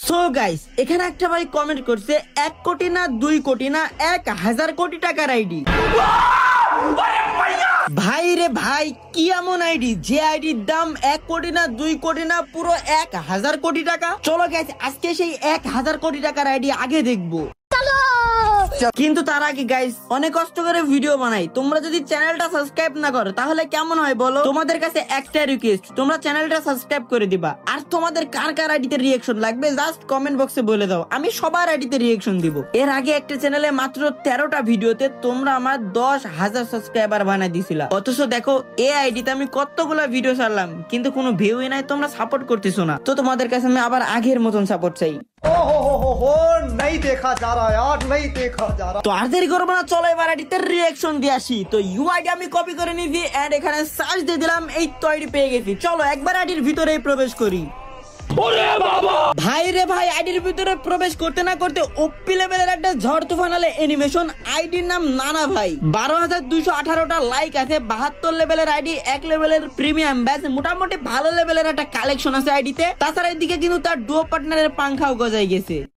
So guys, এখানে একটা ভাই কমেন্ট করছে 1 কোটি না 2 কোটি না 1000 কোটি টাকার আইডি। ভাই রে ভাই, কি এমন আইডি যে আইডির দাম 1 কোটি না 2 কোটি না পুরো 1000 কোটি টাকা? চলো গাইস, আজকে সেই 1000 কোটি টাকার আইডি আগে দেখবো। কিন্তু তার আগে গাইস, অনেক কষ্ট করে ভিডিও বানাই, তোমরা যদি চ্যানেলটা সাবস্ক্রাইব না করো তাহলে কেমন হয় বলো? তোমাদের কাছে একটা রিকোয়েস্ট, তোমরা চ্যানেলটা সাবস্ক্রাইব করে দিবা। আর তোমাদের কার কার আইডিতে রিঅ্যাকশন লাগবে জাস্ট কমেন্ট বক্সে বলে দাও, আমি সবার আইডিতে রিঅ্যাকশন দিব। এর আগে একটা চ্যানেলে মাত্র 13টা ভিডিওতে তোমরা আমার 10,000 সাবস্ক্রাইবার বানাই দিছিলা, অথচ দেখো এই আইডিতে আমি কতগুলা ভিডিও ছাড়লাম কিন্তু কোনো ভিউই নাই, তোমরা সাপোর্ট করতেছো না। তো তোমাদের কাছে আমি আবার আগের মতন সাপোর্ট চাই। नहीं देखा जा रहा यार, नहीं देखा जा रहा। তো আর দেরি করবো না, চলো এবার আইডিতে রিঅ্যাকশন দিয়ে আসি। তো ইউআইডি আমি কপি করে নিয়েছি এন্ড এখানে সার্চ দিয়ে দিলাম, এই তো আইডি পেয়ে গেছি। চলো একবার আইডির ভিতরে প্রবেশ করি। ভাই রে ভাই, আইডির ভিতরে প্রবেশ করতে না করতে ওপি লেভেলের একটা ঝড় তুফান আলে অ্যানিমেশন। আইডির নাম নানা ভাই, 12,218টা লাইক আছে, 72 লেভেলের আইডি, 1 লেভেলের প্রিমিয়াম ব্যাচ, মোটামুটি ভালো লেভেলের একটা কালেকশন আছে আইডিতে। তাছাড়া এদিকে কিন্তু তার ডুও পার্টনারের পাংখাও গজাই গেছে।